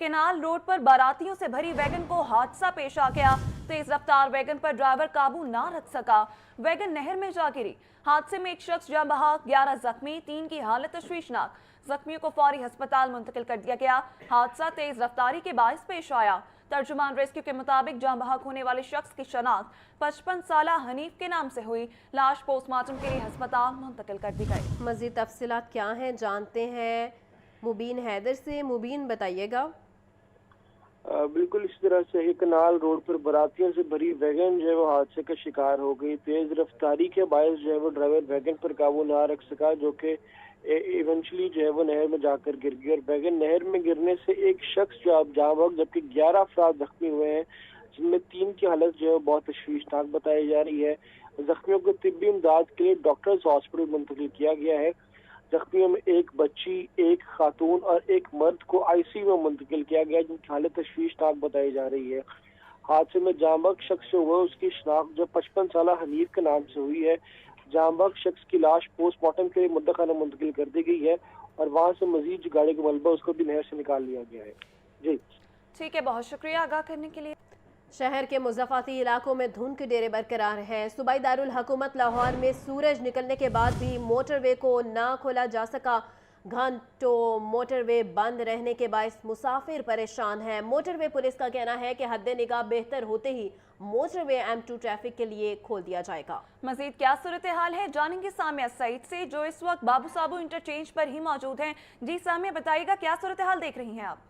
Canal road पर बारातियों से भरी वैगन को हादसा पेश आ गया। तेज रफ्तार वैगन पर ड्राइवर काबू ना रख सका, वैगन नहर में जा गिरी। हादसे में एक शख्स जान बहा, 11 जख्मी, 3 की हालत तशवीशनाक। जख्मियों को फौरी अस्पताल मुंतकिल कर दिया गया। हादसा तेज रफ्तारी के बायस पेश आया। तर्जुमान रेस्क्यू के मुताबिक जान बहक होने वाले शख्स की शनाख्त 55 साला हनीफ के नाम से हुई। लाश पोस्टमार्टम के लिए अस्पताल मुंतकिल कर दी गई। मजीद तफसीलात क्या हैं जानते हैं मुबीन हैदर से। मुबीन बताइएगा। बिल्कुल इस तरह से ही कनाल रोड पर बारातियों से भरी वैगन जो है वो हादसे का शिकार हो गई। तेज रफ्तारी के बायस जो है वो ड्राइवर वैगन पर काबू ना रख सका, जो कि इवेंचुअली जो है वो नहर में जाकर गिर गई। और वैगन नहर में गिरने से एक शख्स जो अब जहाँ बहक, जबकि 11 अफराद जख्मी हुए हैं, जिनमें 3 की हालत जो है बहुत तशवीशनाक बताई जा रही है। जख्मियों को तिब्बी इमदाद के लिए डॉक्टर्स हॉस्पिटल मुंतकिल किया गया है। जख्मियों में एक बच्ची, एक खातून और एक मर्द को आईसीयू में मुंतकिल किया गया, जिनकी हालत तशवीशनाक बताई जा रही है। हादसे में जांबक शख्स जो हुआ उसकी शनाख्त जो 55 साला हनीफ के नाम से हुई है। जांबक शख्स की लाश पोस्टमार्टम के लिए मुद्दखाना मुंतकिल कर दी गई है और वहां से मजीद गाड़ी का मलबा उसको भी नहर से निकाल लिया गया है। जी ठीक है, बहुत शुक्रिया आगाह करने के लिए। शहर के मुज़फ़्फ़ाती इलाकों में धुंध के डेरे बरकरार हैं। सूबाई दारुल हुकूमत लाहौर में सूरज निकलने के बाद भी मोटरवे को ना खोला जा सका। घंटों मोटरवे बंद रहने के बायस मुसाफिर परेशान हैं। मोटरवे पुलिस का कहना है कि हद निगाह बेहतर होते ही मोटरवे M2 ट्रैफिक के लिए खोल दिया जाएगा। मजीद क्या सूरत हाल है जानेंगे सामिया सईद से, जो इस वक्त बाबू साबू इंटरचेंज पर ही मौजूद हैं। जी सामिया, बताइएगा क्या सूरत हाल देख रही हैं आप?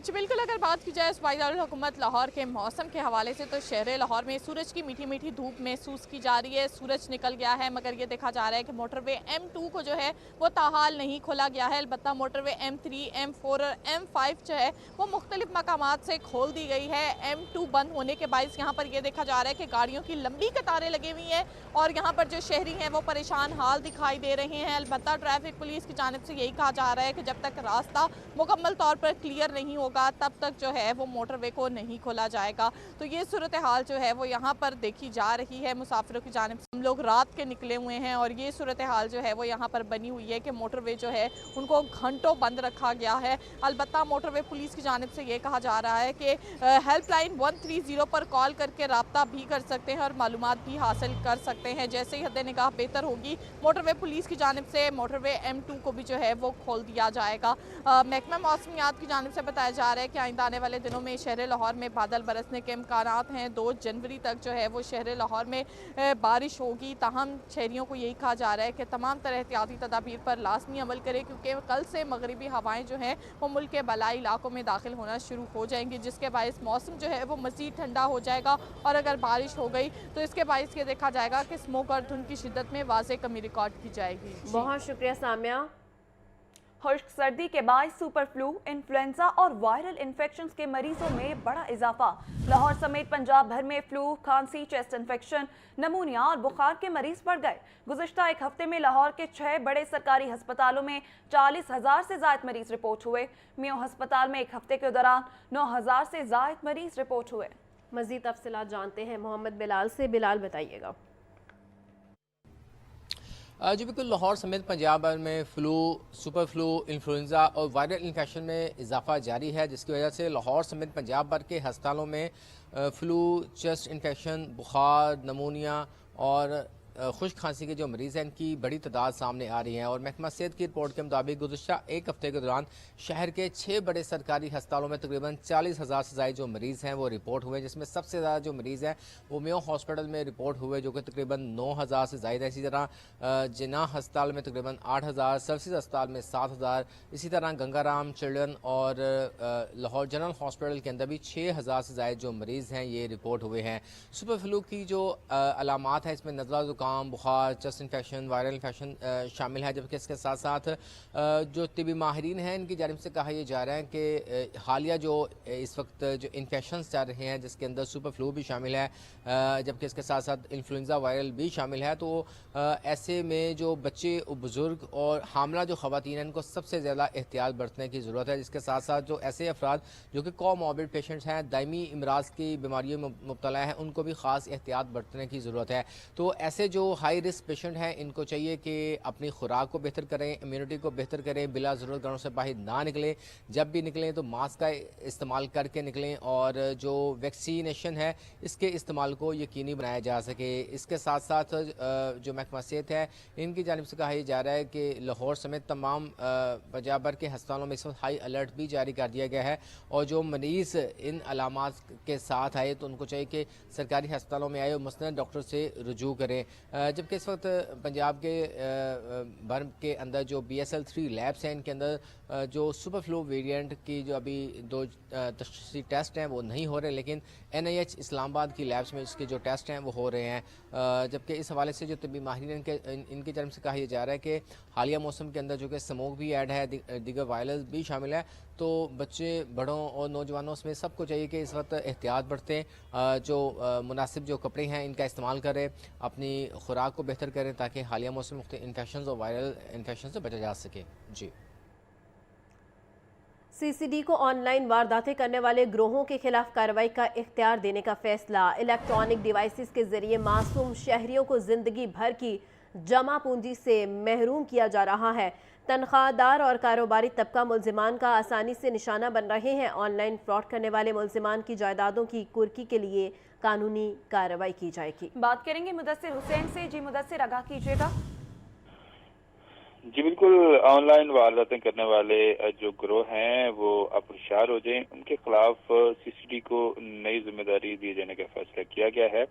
जी बिल्कुल, अगर बात की जाए सूबाई दारुल हुकूमत लाहौर के मौसम के हवाले से तो शहर लाहौर में सूरज की मीठी मीठी धूप महसूस की जा रही है। सूरज निकल गया है, मगर ये देखा जा रहा है कि मोटरवे M2 को जो है वो ताहाल नहीं खोला गया है। अलबत्ता मोटरवे M3, M4 और M5 जो है वो मुख्तलिफ मकामात से खोल दी गई है। M2 बंद होने के बायस यहाँ पर ये देखा जा रहा है कि गाड़ियों की लंबी कतारें लगी हुई हैं और यहाँ पर जो शहरी हैं वो परेशान हाल दिखाई दे रहे हैं। अलबत्ता ट्रैफिक पुलिस की जानिब से यही कहा जा रहा है कि जब तक रास्ता मुकम्मल तौर पर क्लियर नहीं होगा तब तक जो है वो मोटरवे को नहीं खोला जाएगा। तो ये सूरत हाल जो है वो यहाँ पर देखी जा रही है मुसाफिरों की जानिब से। हम लोग रात के निकले हुए हैं और ये सूरत हाल जो है वो यहाँ पर बनी हुई है कि मोटरवे जो है उनको घंटों बंद रखा गया है। अलबत्ता मोटरवे पुलिस की जानिब से ये कहा जा रहा है कि हेल्पलाइन 130 पर कॉल करके रब्ता भी कर सकते हैं और मालूमात भी हासिल कर सकते हैं। जैसे ही हद निगाह बेहतर होगी मोटरवे पुलिस की जानिब से मोटरवे M2 को भी जो है वो खोल दिया जाएगा। महकमा मौसमियात की जानिब से बताया जा रहा है कि आइंदा आने वाले दिनों में शहर लाहौर में बादल बरसने के इम्कानात हैं। 2 जनवरी तक जो है वो शहर लाहौर में बारिश होगी। ताहम शहरियों को यही कहा जा रहा है कि तमाम तरह एहतियाती तदाबीर पर लाजमी अमल करें, क्योंकि कल से मगरबी हवाएं जो हैं वो मुल्क के बलाई इलाकों में दाखिल होना शुरू हो जाएंगी, जिसके बायस मौसम जो है वो मज़ीद ठंडा हो जाएगा। और अगर बारिश हो गई तो इसके बायस ये देखा जाएगा कि स्मोक और धुंध की शिद्दत में वाज़ेह कमी रिकॉर्ड की जाएगी। बहुत शुक्रिया सामिया। खुश्क सर्दी के बाद सुपर फ्लू, इन्फ्लुएंजा और वायरल इन्फेक्शंस के मरीजों में बड़ा इजाफा। लाहौर समेत पंजाब भर में फ्लू, खांसी, चेस्ट इन्फेक्शन, नमूनिया और बुखार के मरीज बढ़ गए। गुज़िश्ता एक हफ्ते में लाहौर के 6 बड़े सरकारी अस्पतालों में 40,000 से ज़ायद मरीज रिपोर्ट हुए। मियो अस्पताल में एक हफ्ते के दौरान 9,000 से ज़ायद मरीज रिपोर्ट हुए। मज़ीद तफसीलात जानते हैं मोहम्मद बिलाल से। बिलाल बताइएगा। जी बिल्कुल, लाहौर समेत पंजाब भर में फ्लू, सुपर फ्लू, इन्फ्लुएंजा और वायरल इन्फेक्शन में इजाफा जारी है, जिसकी वजह से लाहौर समेत पंजाब भर के अस्पतालों में फ्लू, चेस्ट इन्फेक्शन, बुखार, नमूनिया और खुश्क खांसी के जो मरीज़ हैं इनकी बड़ी तादाद सामने आ रही हैं। और महकमा सेहत की रिपोर्ट के मुताबिक गुज़िश्ता एक हफ्ते के दौरान शहर के 6 बड़े सरकारी अस्पतालों में तकरीबन 40,000 से ज़ायद जो मरीज़ हैं वो रिपोर्ट हुए, जिसमें सबसे ज़्यादा जो मरीज़ हैं वो मियो हॉस्पिटल में रिपोर्ट हुए, जो कि तकरीबन 9,000 से ज़ायद है। इसी तरह जिन्ना अस्पताल में तकरीबन 8,000, सर्विसेज अस्पताल में 7,000, इसी तरह गंगाराम चिल्ड्रन और लाहौर जनरल हॉस्पिटल के अंदर भी 6,000 से ज़ायद जो मरीज़ हैं ये रिपोर्ट हुए हैं। सुपर फ्लू की जो अलामात है इसमें नज़ला, बुखार, चेस्ट इन्फेक्शन, वायरल इन्फेक्शन शामिल है, जबकि इसके साथ साथ जो तिबी माहिरीन हैं इनकी जानिब से कहा यह जा रहा है कि हालिया जो इस वक्त जो इन्फेक्शंस चल रहे हैं जिसके अंदर सुपर फ्लू भी शामिल है, जबकि इसके साथ साथ इन्फ्लुएंजा वायरल भी शामिल है, तो ऐसे में जो बच्चे, बुजुर्ग और हामला जो ख़वातीन हैं इनको सबसे ज़्यादा एहतियात बरतने की ज़रूरत है। जिसके साथ साथ जो ऐसे अफराद जो कि कोमॉर्बिड पेशेंट्स हैं, दायमी इमराज की बीमारियों में मुब्तला हैं, उनको भी ख़ास एहतियात बरतने की ज़रूरत है। तो ऐसे जो हाई रिस्क पेशेंट हैं इनको चाहिए कि अपनी खुराक को बेहतर करें, इम्यूनिटी को बेहतर करें, बिला ज़रूरत घरों से बाहर ना निकलें, जब भी निकलें तो मास्क का इस्तेमाल करके निकलें और जो वैक्सीनेशन है इसके इस्तेमाल को यकीनी बनाया जा सके। इसके साथ साथ जो महकमा सेहत है इनकी जानिब से कहा जा रहा है कि लाहौर समेत तमाम पंजाब भर के अस्पतालों में इस वक्त हाई अलर्ट भी जारी कर दिया गया है और जो मरीज़ इन अलामात के साथ आए तो उनको चाहिए कि सरकारी अस्पतालों में आए और मुस्तनद डॉक्टर से रुजू करें। जबकि इस वक्त पंजाब के भर के अंदर जो BSL-3 लैब्स हैं इनके अंदर जो सुपर फ्लू वेरिएंट की जो अभी 2 तशख़ीसी टेस्ट हैं वो नहीं हो रहे, लेकिन NIH इस्लामाबाद की लैब्स में इसके जो टेस्ट हैं वो हो रहे हैं। जबकि इस हवाले से जो तबी माहिरीन इनकी जानब से कहा जा रहा है कि हालिया मौसम के अंदर जो कि स्मोक भी ऐड है, दीगर वायरस भी शामिल है, तो बच्चे बड़ों और नौजवानों में सबको चाहिए कि इस वक्त एहतियात बरतें, जो मुनासिब जो कपड़े हैं इनका इस्तेमाल करें, अपनी खुराक को बेहतर करें ताकि हालिया मौसम में इन्फेक्शन और वायरल इन्फेक्शन से बचा जा सके। जी। CCD को ऑनलाइन वारदातें करने वाले ग्रोहों के खिलाफ कार्रवाई का इख्तियार देने का फैसला। इलेक्ट्रॉनिक डिवाइसेस के जरिए मासूम शहरियों को जिंदगी भर की जमा पूंजी से महरूम किया जा रहा है। तनख्वाहदार और कारोबारी तबका मुल्जिमान का आसानी से निशाना बन रहे हैं। ऑनलाइन फ्रॉड करने वाले मुल्जिमान की जायदादों की कुर्की के लिए कानूनी कार्रवाई की जाएगी। बात करेंगे मुदस्सिर हुसैन से। जी मुदस्सिर, आगाह कीजिएगा। जी बिल्कुल, ऑनलाइन वारदातें करने वाले जो गिरोह हैं वो अब होशियार हो जाएं, उनके खिलाफ CCD को नई जिम्मेदारी दिए जाने का फैसला किया गया है।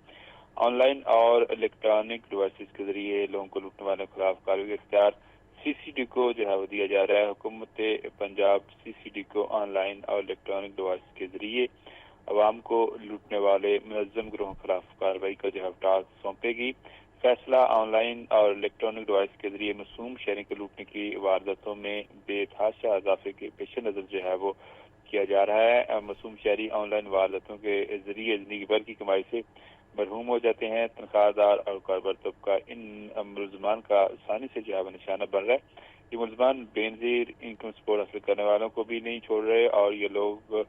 ऑनलाइन और इलेक्ट्रॉनिक डिवाइसेस के जरिए लोगों को लूटने वालों के खिलाफ कार्रवाई का इख्तियार CCD को जो है वो दिया जा रहा है। हुकूमत पंजाब CCD को ऑनलाइन और इलेक्ट्रॉनिक डिवाइस के जरिए अवाम को लूटने वाले मुनज़्ज़म गिरोहों के खिलाफ कार्रवाई का जो है टास्क सौंपेगी। फैसला ऑनलाइन और इलेक्ट्रॉनिक डिवाइस के जरिए मासूम शहरी को लूटने की वारदातों में बेतहाशा इजाफे के पेश नज़र जो है वो किया जा रहा है। मासूम शहरी ऑनलाइन वारदातों के जरिए जिंदगी भर की कमाई से मरहूम हो जाते हैं। तनख्वाहदार और कारोबार तबका इन मुलजमान का आसानी से जो है निशाना बन रहा है। ये मुलजमान बेनजीर इनकम सपोर्ट हासिल करने वालों को भी नहीं छोड़ रहे और ये लोग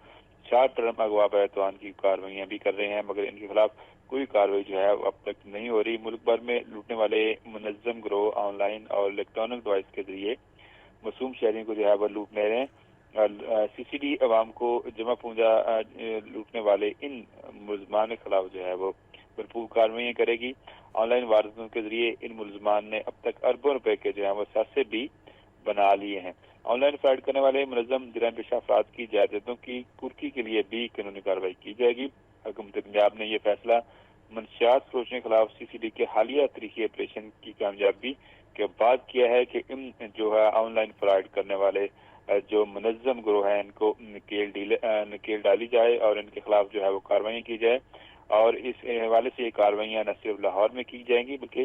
शॉर्ट टर्म अगवा बैतवान की कार्रवाइयाँ भी कर रहे हैं, मगर इनके खिलाफ कोई कार्रवाई जो है अब तक नहीं हो रही। मुल्क भर में लूटने वाले मुनज़्ज़म गिरोह ऑनलाइन और इलेक्ट्रॉनिक डिवाइस के जरिए मासूम शहरियों को जो है वह लूट रहे हैं। CCD अवाम को जमा पूंजा लूटने वाले इन मुलजमान के खिलाफ जो है वो भरपूर कार्रवाई करेगी। ऑनलाइन वारदातों के जरिए इन मुलजमान ने अब तक अरबों रुपए के जो है वो सासे भी बना लिए हैं। ऑनलाइन फ्रॉड करने वाले मुनज़्ज़म जराइम पेशा अफराद की जायदादों की कुर्की के लिए भी कानूनी कार्रवाई की जाएगी। हुकूमत पंजाब ने यह फैसला मंशियात फरोशों के खिलाफ CCD के हालिया तरीके ऑपरेशन की कामयाबी के बाद किया है कि इन जो है ऑनलाइन फ्रॉड करने वाले जो मुनज़्ज़म गिरोह हैं इनको नकेल डाली जाए और इनके खिलाफ जो है वो कार्रवाई की जाए। और इस हवाले से ये कार्रवाइयाँ न सिर्फ लाहौर में की जाएंगी बल्कि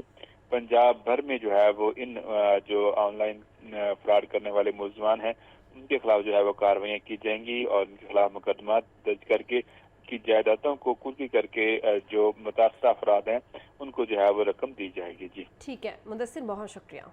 पंजाब भर में जो है वो इन जो ऑनलाइन फ्रॉड करने वाले मुलजमान हैं उनके खिलाफ जो है वो कार्रवाइयाँ की जाएंगी और उनके खिलाफ मुकदमा दर्ज करके की जायदादों को कुर्की करके जो मुतासरा अफराद हैं उनको जो है वो रकम दी जाएगी। जी ठीक है मुदस्सिर, बहुत शुक्रिया।